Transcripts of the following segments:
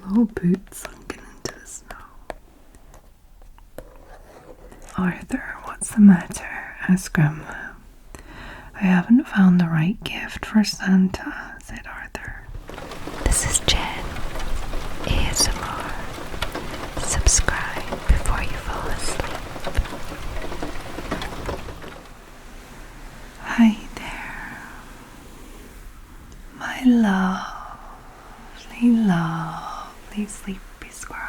Little boots sunken into the snow. Arthur, what's the matter? Asked Grandma. I haven't found the right gift for Santa, said Arthur. This is Jen, ASMR. Subscribe before you fall asleep. Hi there, my lovely, lovely sleepy squirrels.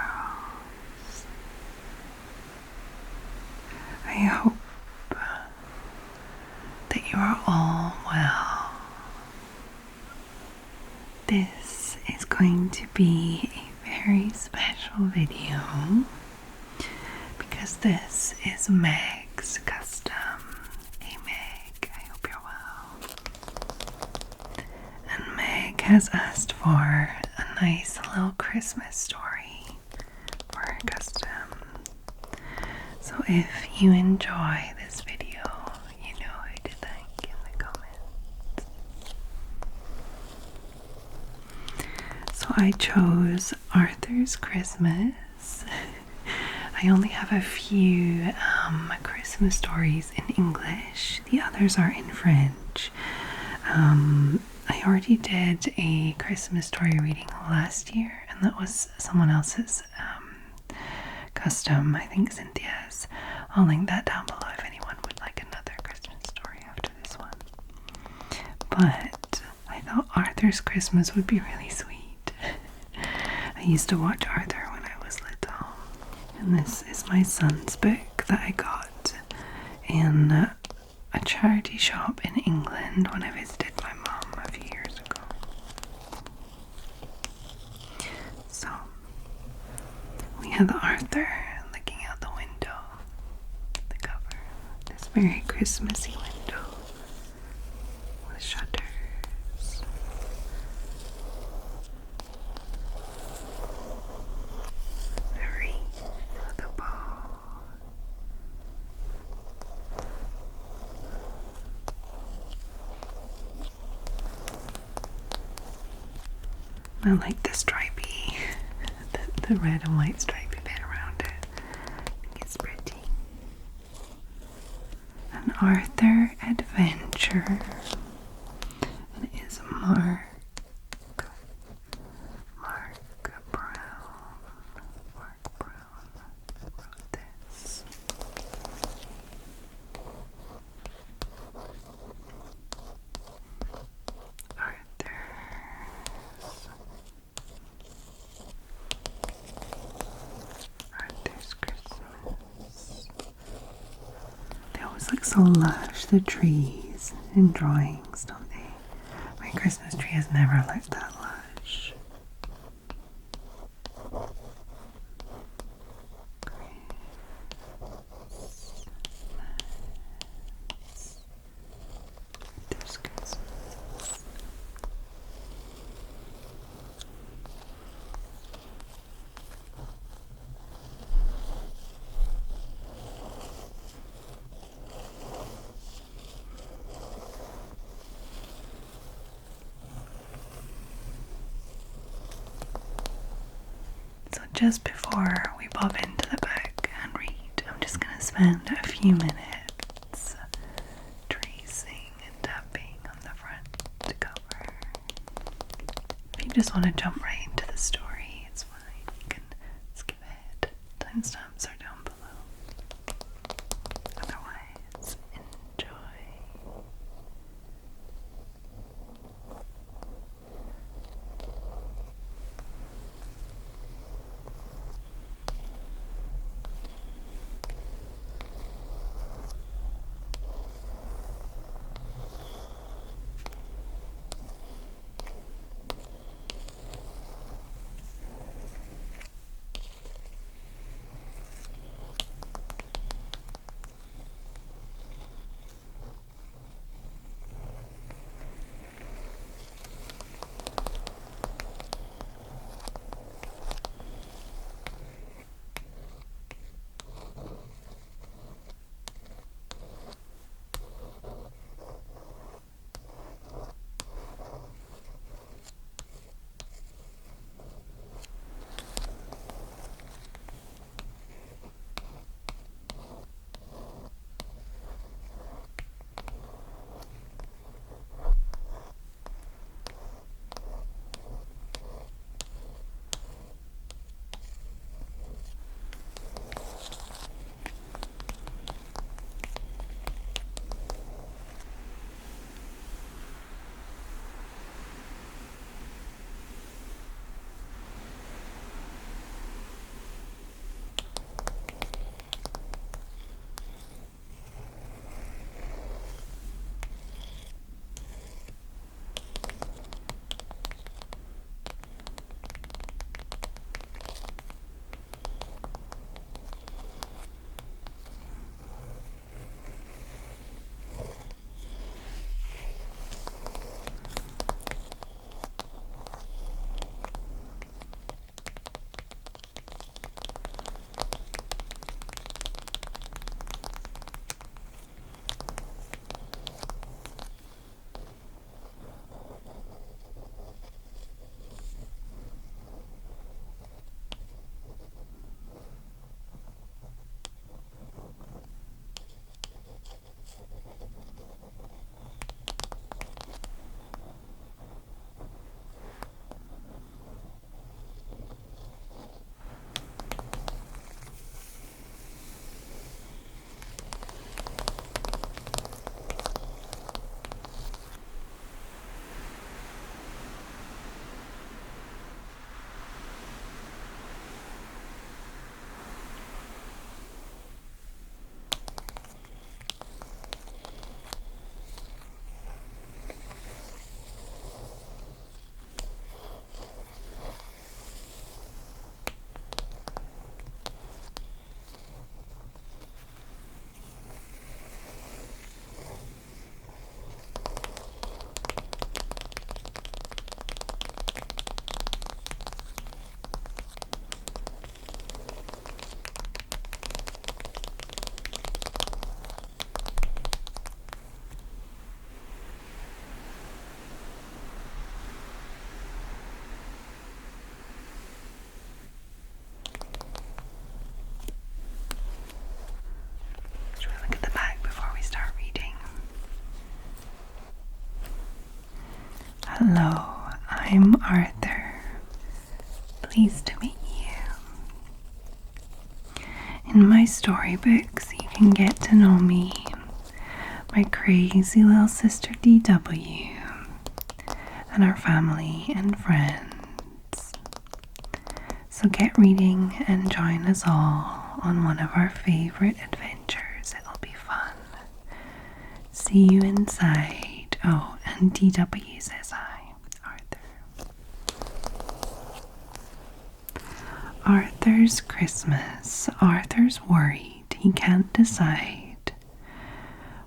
I hope that you are all well. This is going to be a very special video because this is Meg's custom. Hey Meg, I hope you're well. And Meg has asked for a nice little Christmas story for her custom. So if you enjoy this video, you know who to thank in the comments. So I chose Arthur's Christmas. I only have a few Christmas stories in English. The others are in French. I already did a Christmas story reading last year, and that was someone else's custom, I think Cynthia's. I'll link that down below if anyone would like another Christmas story after this one. But I thought Arthur's Christmas would be really sweet. I used to watch Arthur when I was little. And this is my son's book that I got in a charity shop in England when I visited my mom a few years ago. So, we have Arthur looking out the window, the cover, this very Christmassy window with shutters. A wreath with a bow. I like the stripy, the red and white stripy bit around it. I think it's pretty. An Arthur adventure. And it is Mark Brown. Mark Brown wrote this. Arthur's Christmas. They always look so lush, the trees in drawings, don't they? My Christmas tree has never looked that lush. Arthur's Christmas. So just before we pop into the book and read, I'm just going to spend a few minutes tracing and tapping on the front cover. If you just want to jump right into the story, it's fine. You can skip ahead. Timestamps are down below. Otherwise, enjoy. Hello, I'm Arthur. Pleased to meet you. In my storybooks, you can get to know me, my crazy little sister DW, and our family and friends. So get reading and join us all on one of our favorite adventures. It'll be fun. See you inside. Oh, and DW says hi, Arthur. Arthur's Christmas. Arthur's worried. He can't decide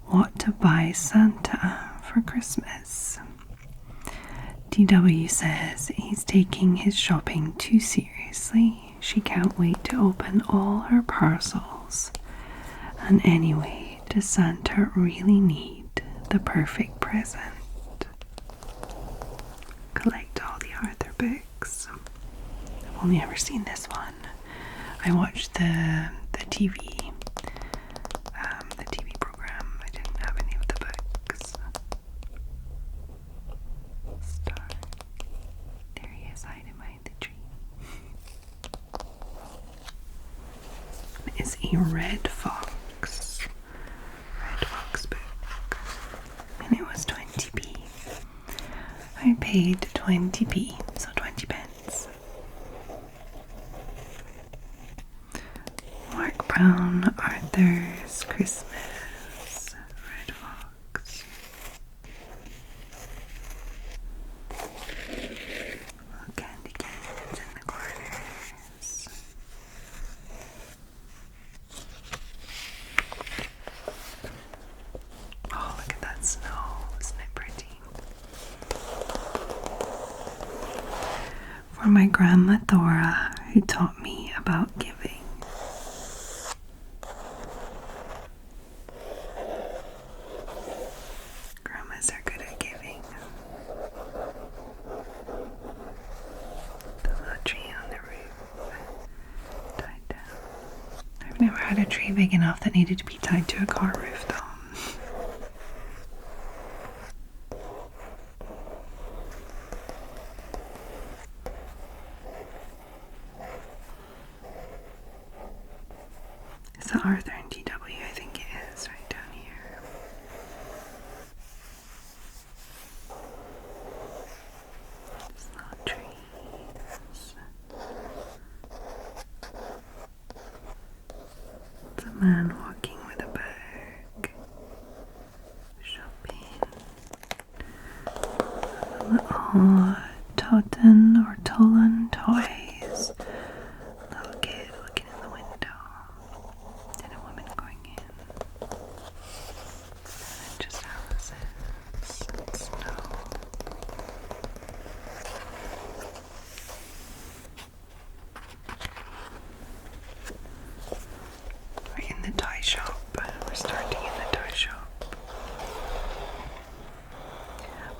what to buy Santa for Christmas. DW says he's taking his shopping too seriously. She can't wait to open all her parcels. And anyway, does Santa really need the perfect present? Collect all the Arthur books. I've only ever seen this one. I watched the TV program. I didn't have any of the books. Star. There he is, hiding behind the tree. It is a Red Fox book, and it was 20p. I paid 20p, so 20 pence. Mark Brown, Arthur's Christmas, Red Fox. Little candy cans in the corners. Oh, look at that snow. Isn't it pretty? For my grandma Thora, who taught me about giving. Grandmas are good at giving. The little tree on the roof tied down. I've never had a tree big enough that needed to be tied to a car roof though. Is that Arthur and DW? I think it is, right down here. There's little trees. It's a man walking with a bag. Shopping. Little Totten or Tolan toys. Little kid looking in the window. And a woman going in. And just houses and snow. We're in the toy shop. We're starting in the toy shop.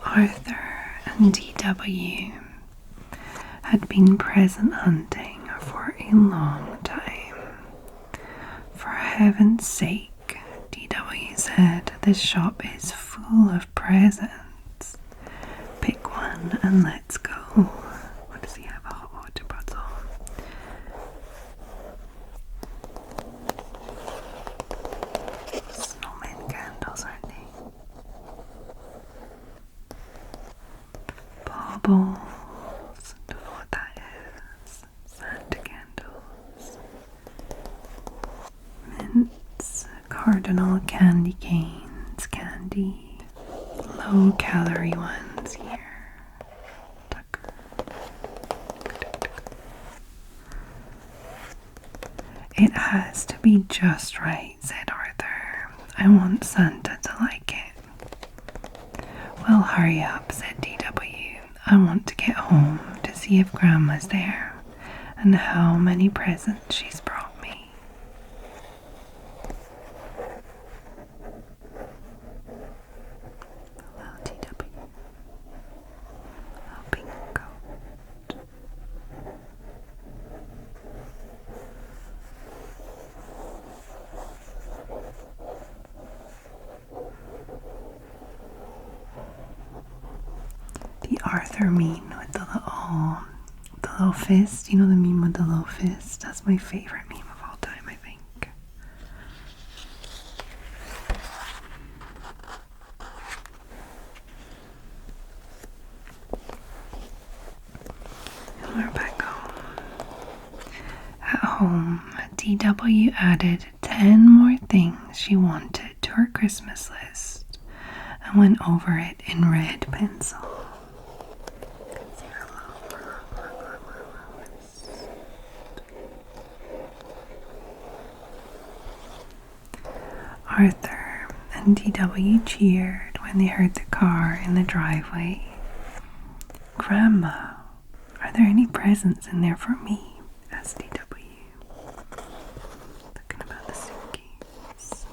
Arthur and DW had been present hunting for a long time. For heaven's sake, DW said, this shop is full of presents. Pick one and let's go. What does he have? A hot water bottle. Snowman candles, aren't they? Baubles. Don't know what that is. Santa candles. Mints. Cardinal candy canes. Candy. Low calorie ones here. Tucker. It has to be just right, said Arthur. I want Santa to like it. Well, hurry up, said DW. I want to get home to see if Grandma's there and how many presents she's brought me. Little DW. Little pink coat. The Arthur meme with the little fist. You know the meme with the little fist? That's my favorite meme of all time, I think. And we're back home. At home, DW added 10 more things she wanted to her Christmas list and went over it in red pencil. Arthur and DW cheered when they heard the car in the driveway. "Grandma, are there any presents in there for me?" asked DW, thinking about the suitcase.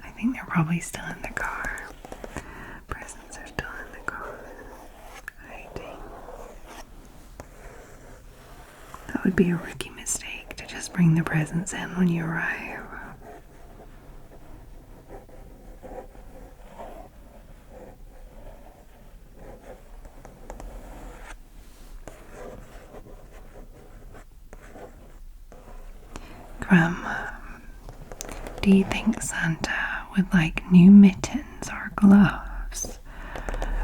I think they're probably still in the car. Presents are still in the car. I think that would be a rookie mistake to just bring the presents in when you arrive. Grandma, do you think Santa would like new mittens or gloves?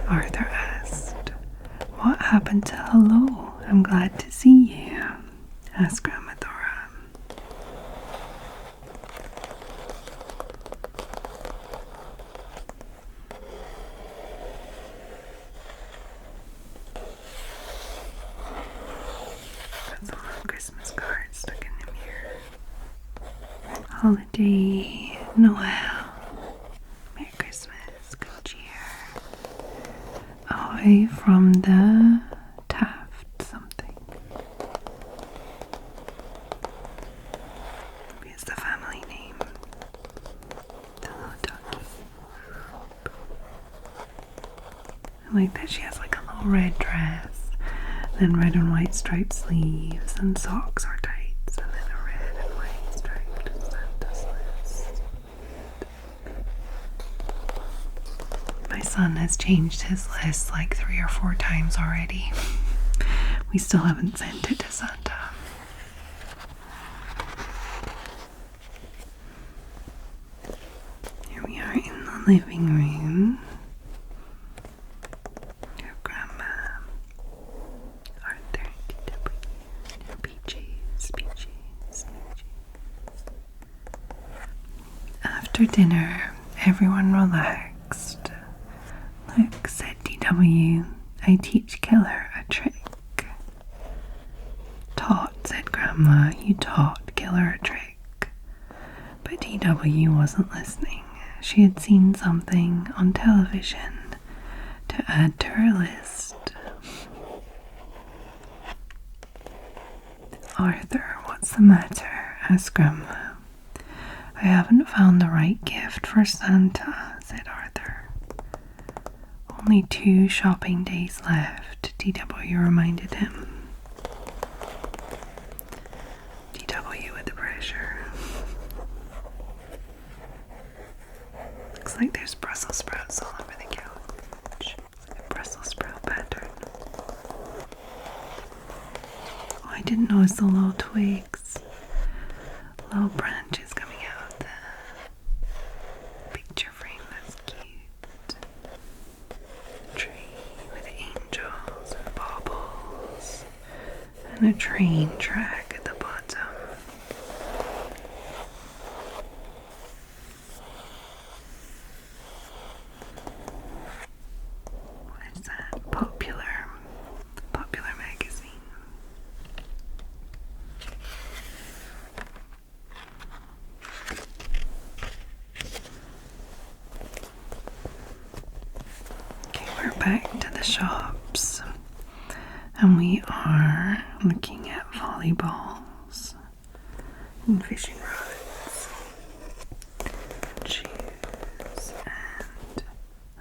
Arthur asked. "What happened to hello? I'm glad to see you," asked Grandma Dora. That's a little Christmas card stuck in the mirror. Holiday, Noel, Merry Christmas, good cheer. Ahoy from the Taft something. Maybe it's the family name. The little ducky. I like that she has like a little red dress, then red and white striped sleeves, and socks or tights, and then a red and white striped Santa's list. My son has changed his list like 3 or 4 times already. We still haven't sent it to Santa. Here we are in the living room. Your grandma, Arthur, DW, peaches. After dinner, everyone relaxed. "Look," said DW, "I teach Killer a trick." "Taught," said Grandma, "you taught Killer a trick." But DW wasn't listening. She had seen something on television to add to her list. "Arthur, what's the matter?" asked Grandma. "I haven't found the right gift for Santa," said Arthur. "Only 2 shopping days left," DW reminded him. DW with the pressure. Looks like there's Brussels sprouts all over the couch. It's like a Brussels sprout pattern. Oh, I didn't notice the little twigs. Little branches coming out of the picture frame. That's cute. Tree with angels and baubles and a train track at the bottom. What is that? Popular magazine. Okay, we're back to the shops, and we are looking at volleyballs and fishing rods, shoes, and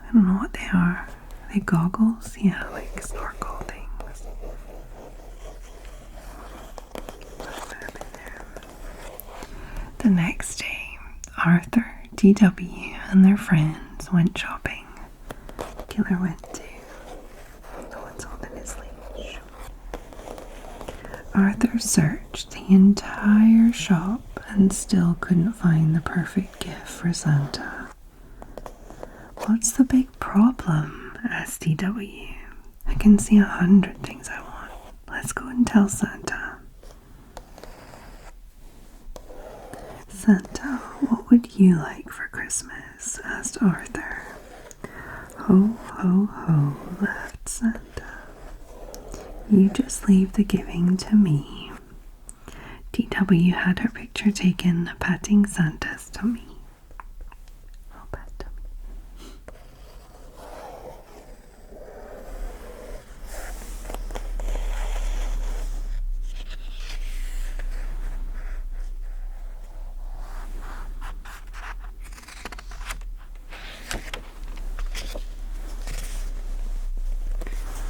I don't know what they are. Are they goggles? Yeah, like snorkel things. The next day, Arthur, DW, and their friends went shopping. killer went to. No one's holding his leash. Arthur searched the entire shop and still couldn't find the perfect gift for Santa. What's the big problem? Asked DW. I can see 100 things I want. Let's go and tell Santa. Santa, what would you like for Christmas? Asked Arthur. Ho, ho, ho, laughed Santa. You just leave the giving to me. DW had her picture taken patting Santa's tummy. Oh, pat tummy.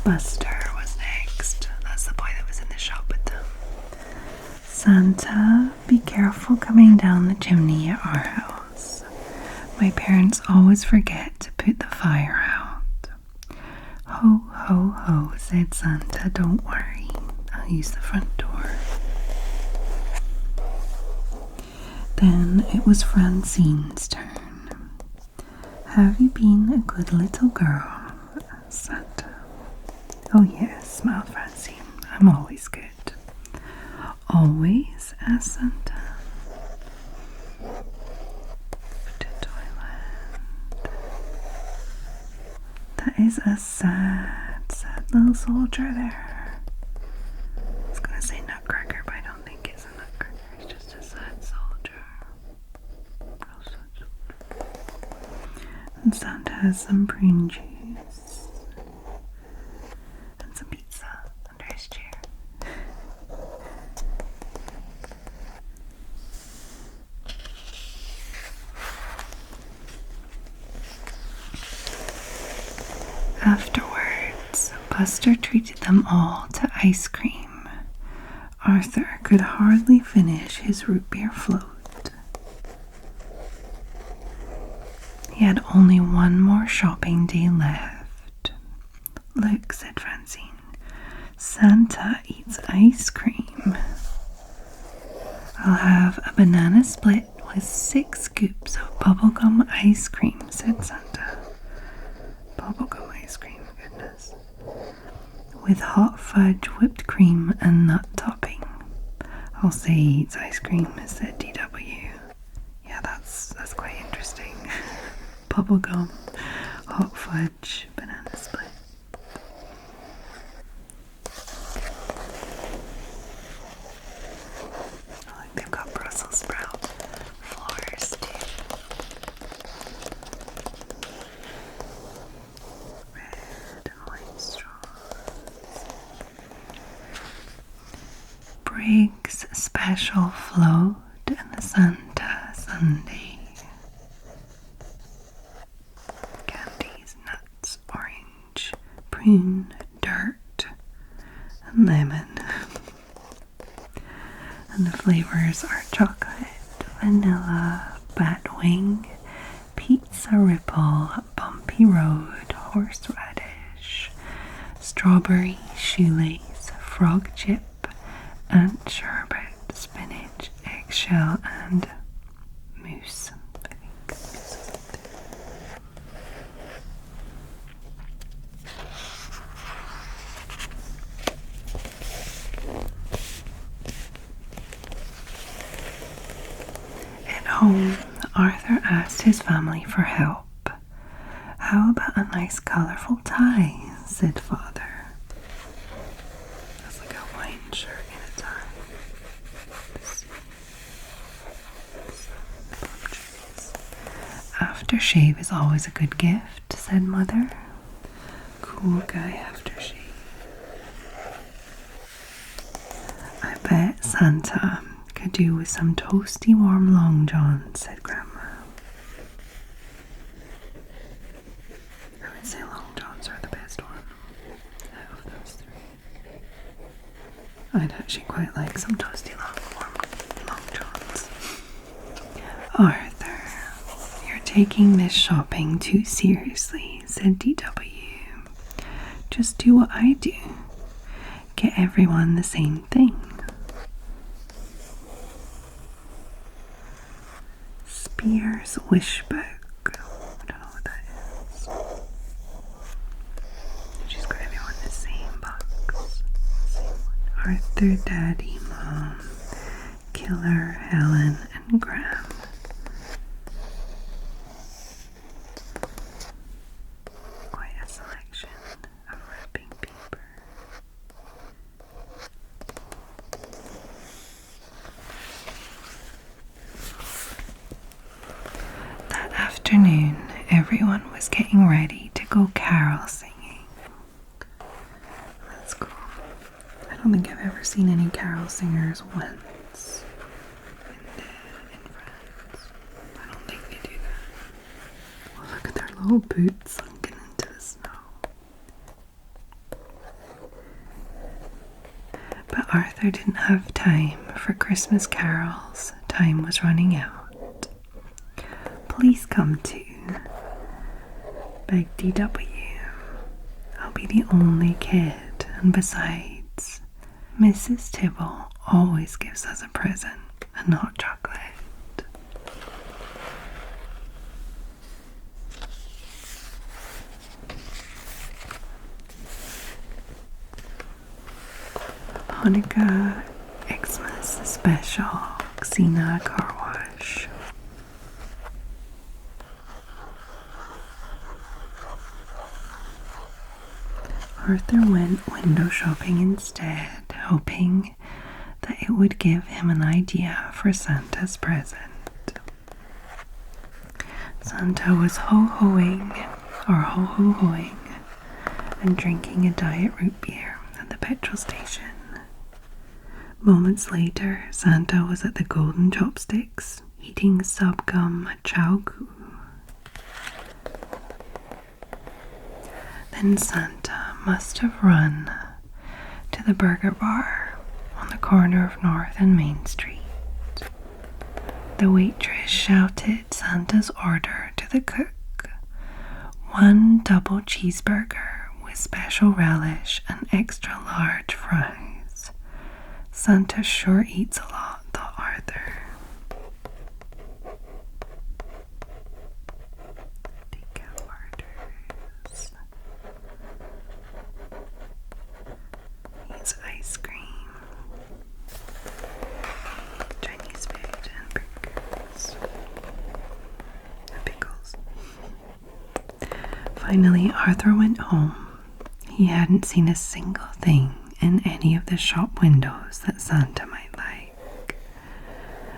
Buster was next. That's the boy that was in the shop with them. Santa, be careful coming down the chimney at our house. My parents always forget to put the fire out. Ho, ho, ho, said Santa. Don't worry. I'll use the front door. Then it was Francine's turn. Have you been a good little girl? Asked Santa. Oh yes, smiled Francine. I'm always good. Always? Asked Santa. To Toyland. That is a sad, sad little soldier there. I was gonna say nutcracker, but I don't think it's a nutcracker. It's just a sad soldier. Real sad soldier. And Santa has some prune juice. And some pizza under his chair. Afterwards, Buster treated them all to ice cream. Arthur could hardly finish his root beer float. He had only one more shopping day left. Look, said Francine, Santa eats ice cream. I'll have a banana split with 6 scoops of bubblegum ice cream, said Santa. Bubblegum ice cream, goodness. With hot fudge, whipped cream, and nut topping. I'll say he eats ice cream, said DW. Yeah, that's quite interesting. Bubblegum, hot fudge, banana split. Oh, look, they've got Brussels sprout floors too. Red and white straws. Briggs special float and the Santa Sundae. Candies, nuts, orange, prune, dirt, and lemon. And the flavors are chocolate, vanilla, batwing, pizza ripple, bumpy road, horseradish, strawberry, shoelace, frog chip, ant sherbet, spinach, eggshell, and mousse. I think mousse is up there. At home, Arthur asked his family for help. How about a nice colourful tie? Said father. That's like a wine shirt and a tie. Aftershave is always a good gift, said mother. Cool guy aftershave. I bet Santa could do with some toasty warm long johns, said Grandma. I would say long johns are the best one out of those 3. I'd actually quite like some toasty warm long johns. Arthur, you're taking this shopping too seriously, said DW. Just do what I do. Get everyone the same thing. Spears Wish Book. I don't know what that is. She's got everyone the same box. Same one. Arthur, Daddy, Mom, Killer, Helen, and Graham. Quite a selection of wrapping paper. That afternoon, everyone was getting ready to go carol singing. That's cool. I don't think I've ever seen any carol singers once in France. I don't think they do that. Well, look at their little boots sunken into the snow. But Arthur didn't have time for Christmas carols. Time was running out. Please come too, begged DW. I'll be the only kid, and besides, Mrs. Tibble always gives us a present and hot chocolate. Hanukkah Xmas Special Xena Car Wash. Arthur went window shopping instead, hoping that it would give him an idea for Santa's present. Santa was ho-hoing and drinking a diet root beer at the petrol station. Moments later, Santa was at the Golden Chopsticks, eating subgum chow goo. Then Santa must have run to the burger bar on the corner of North and Main Street. The waitress shouted Santa's order to the cook. 1 double cheeseburger with special relish and extra large fries. Santa sure eats a lot, thought Arthur. Takeout orders. Eats ice cream, Chinese food, and burgers. And pickles. Finally, Arthur went home. He hadn't seen a single thing in any of the shop windows that Santa might like.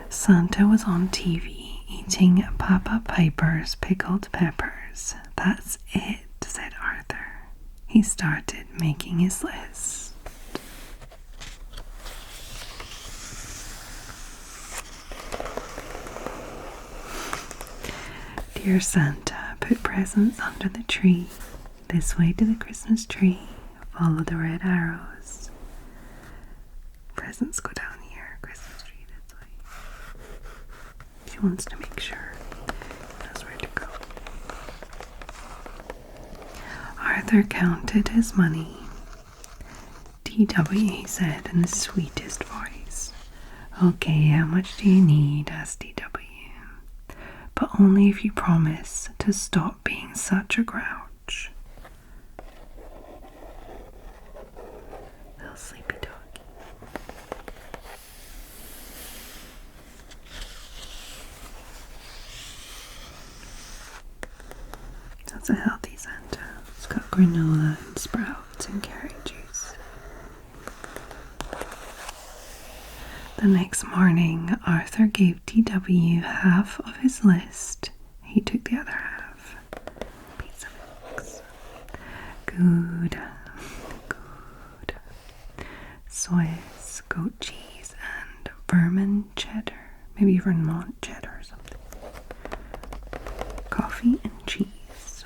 Santa was on TV eating Papa Piper's pickled peppers. That's it, said Arthur. He started making his list. Dear Santa, put presents under the tree. This way to the Christmas tree. Follow the red arrows. Presents go down here. Christmas tree this way. She wants to make sure he knows where to go. Arthur counted his money. DW, he said in the sweetest voice. Okay, how much do you need? Asked DW. But only if you promise to stop being such a grouch. Little sleepy doggy. That's a healthy Santa. It's got granola and sprouts and carrot juice. The next morning, Arthur gave DW half of his list. He took the other half. Pizza mix. Good. Swiss, goat cheese, and Vermont cheddar. Maybe Vermont cheddar or something. Coffee and cheese.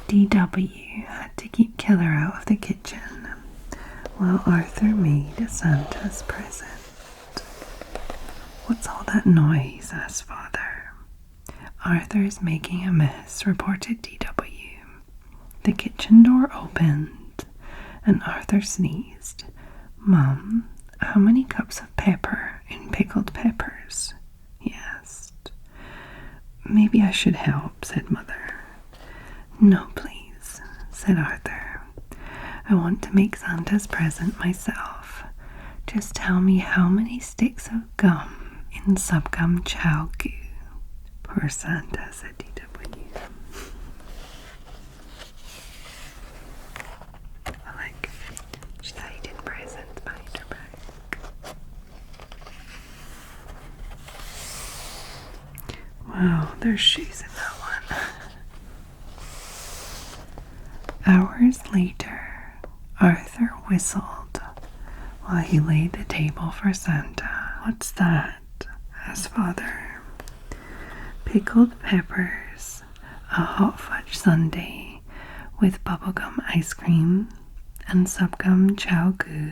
DW had to keep Killer out of the kitchen while Arthur made Santa's present. What's all that noise? Asked Father. Arthur's making a mess, reported DW. The kitchen door opened, and Arthur sneezed. Mum, how many cups of pepper in pickled peppers? He asked. Maybe I should help, said Mother. No, please, said Arthur. I want to make Santa's present myself. Just tell me how many sticks of gum in subgum chow goo. Poor Santa, said DW. She thought he did presents behind her back. Wow, there's shoes in that one. Hours later, Arthur whistled while he laid the table for Santa. What's that? Asked Father. Pickled peppers, a hot fudge sundae with bubblegum ice cream, and subgum chow goo.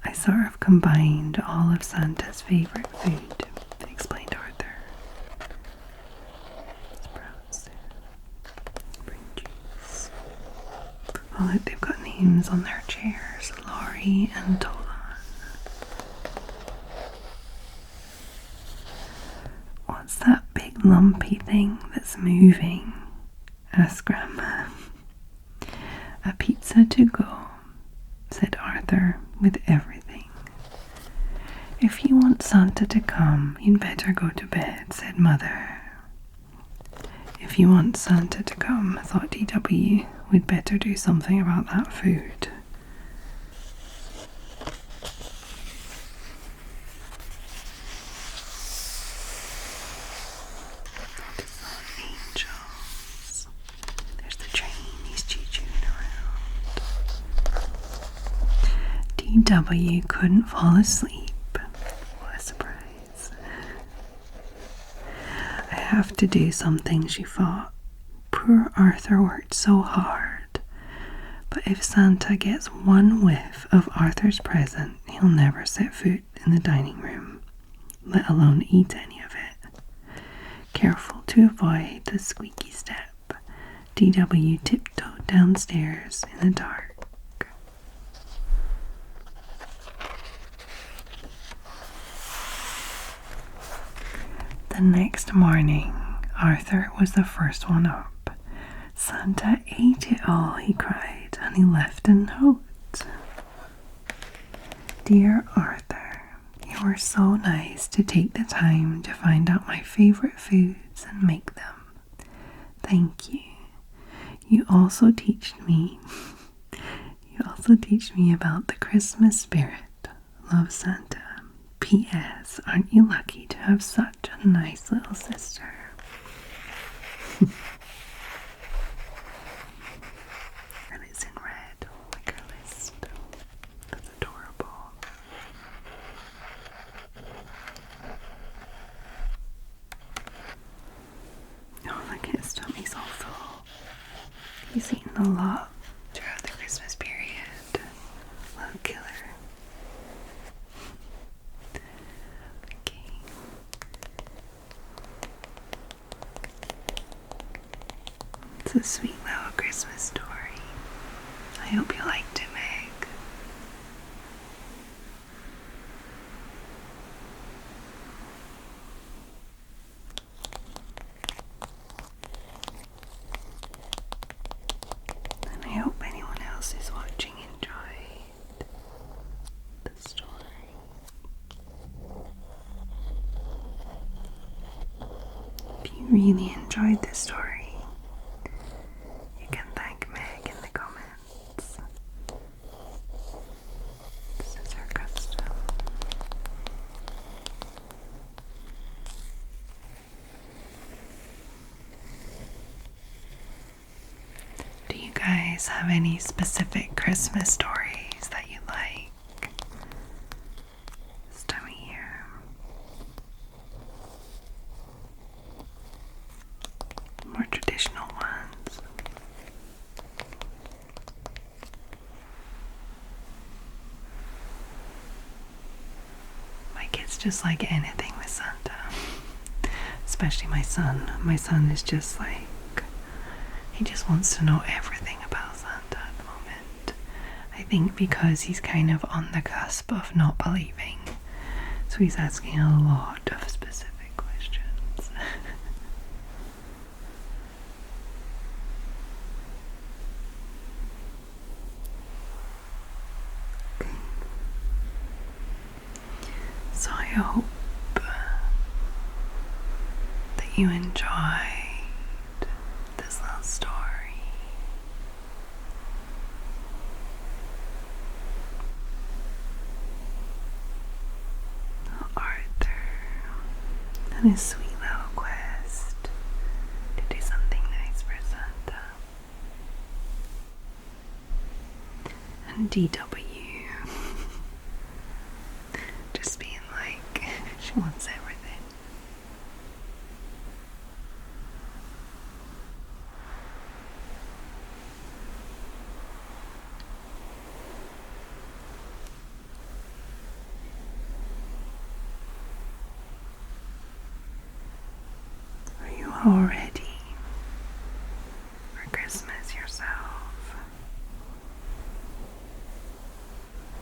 I sort of combined all of Santa's favorite food, explained Arthur. Sprouts, spring juice. Oh, look, they've got names on their chairs. Laurie and Tolan. What's that big lumpy thing that's moving? Asked Grandma. A pizza to go, said Arthur, with everything. If you want Santa to come, you'd better go to bed, said Mother. If you want Santa to come, thought DW, we'd better do something about that food. Angels. There's the train, he's choo-chooing around. DW couldn't fall asleep. What a surprise. I have to do something, she thought. Poor Arthur worked so hard. But if Santa gets one whiff of Arthur's present, he'll never set foot in the dining room, let alone eat any of it. Careful to avoid the squeaky step, DW tiptoed downstairs in the dark. The next morning, Arthur was the first one up. Santa ate it all, he cried, and he left a note. Dear Arthur, you were so nice to take the time to find out my favorite foods and make them. Thank you. You also teach me about the Christmas spirit. Love, Santa. P.S. Aren't you lucky to have such a nice little sister? And it's in red, like her list. That's adorable. Oh, look at his tummy's all full. He's eaten a lot throughout the Christmas period. Little killer. Okay. It's a sweet little Christmas story. I hope you liked it, Meg. And I hope anyone else who's watching enjoyed the story. If you really enjoyed this story, you can thank Meg in the comments. This is her custom. Do you guys have any specific Christmas stories that you like this time of year? More traditional ones. My kids just like anything with Santa. Especially my son. My son is just like, he just wants to know everything about Santa at the moment. I think because he's kind of on the cusp of not believing. So he's asking a lot of specific questions. Okay. So I hope that you enjoyed this little story. Arthur and his sweet little quest to do something nice for Santa. And DW just being like, she wants everything. Are you all ready for Christmas yourself?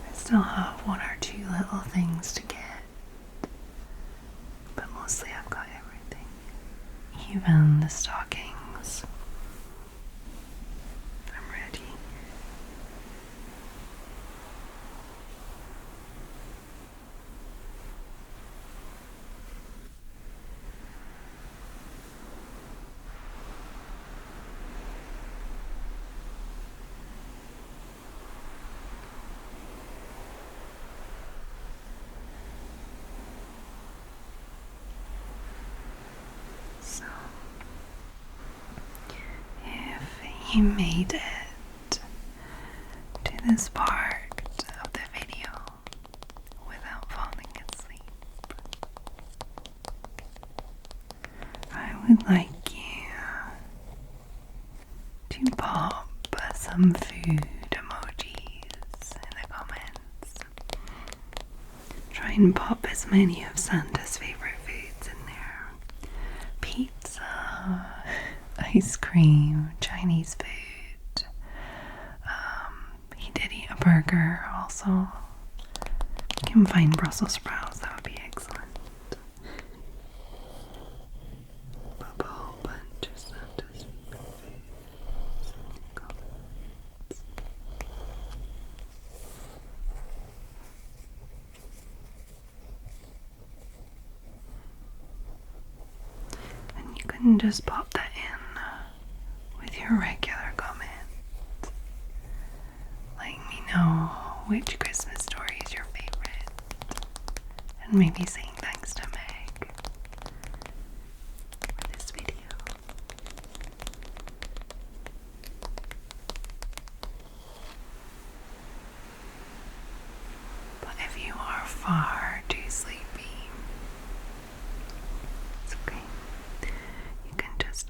I still have one or two little things to get, but mostly I've got everything. Even the stockings. I'm ready. So, if you made it to this part of the video without falling asleep, I would like you to pop some food emojis in the comments. Try and pop as many of Santa's favorite foods in there. Pizza, ice cream, Chinese food. He did eat a burger also. You can find Brussels sprouts, that would be excellent. Pop a whole bunch of Santa's favorite foods in the comments. And you can just pop that in with your regular comment. Let me know which Christmas story is your favorite, and maybe saying thanks to Meg for this video. But if you are far too sleepy, it's okay. You can just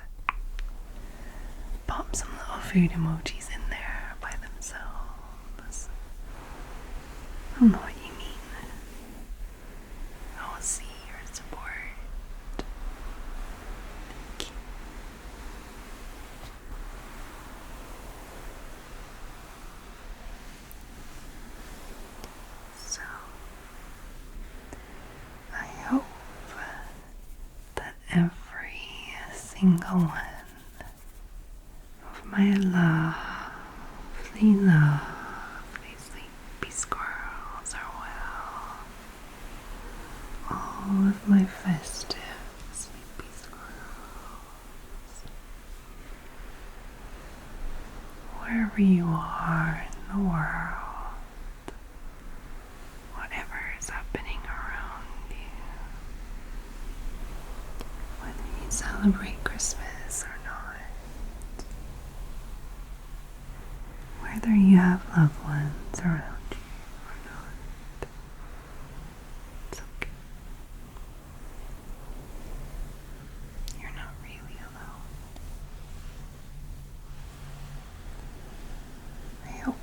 pop some little food emojis in there by themselves. I don't know what you mean. I will see your support. Thank you. So, I hope that every single one of my lovely, lovely sleepy squirrels are well. All of my festive sleepy squirrels. Wherever you are in the world, whatever is happening around you, whether you celebrate Christmas or not, whether you have loved ones around you or not, it's okay. You're not really alone. I hope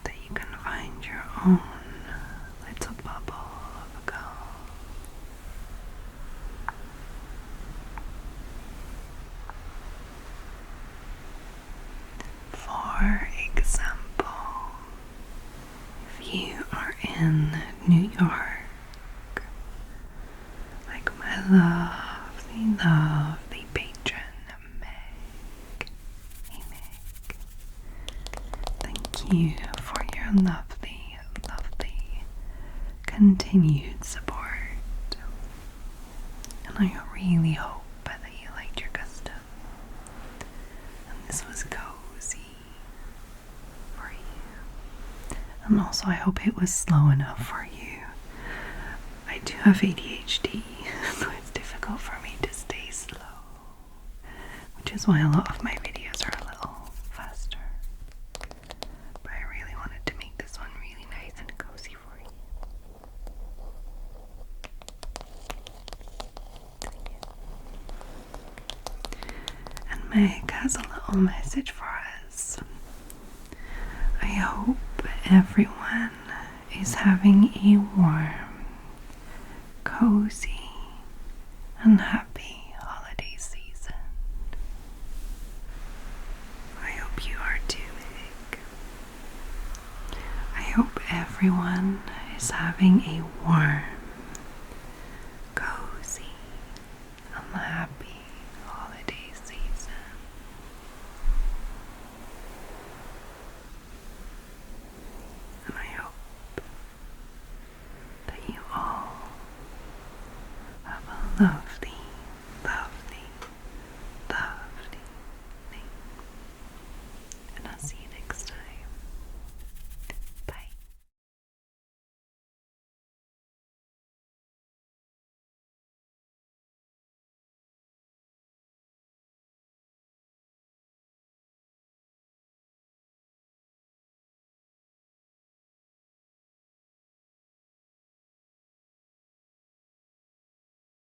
that you can find your own little bubble you for your lovely, lovely continued support. And I really hope that you liked your custom. And this was cozy for you. And also I hope it was slow enough for you. I do have ADHD, so it's difficult for me to stay slow. Which is why a lot of my videos are a little faster. But I really wanted to make this one really nice and cozy for you. And Meg has a little message for us. I hope everyone is having a warm, cozy, and happy holiday season. I hope you are too, Meg. I hope everyone is having a warm,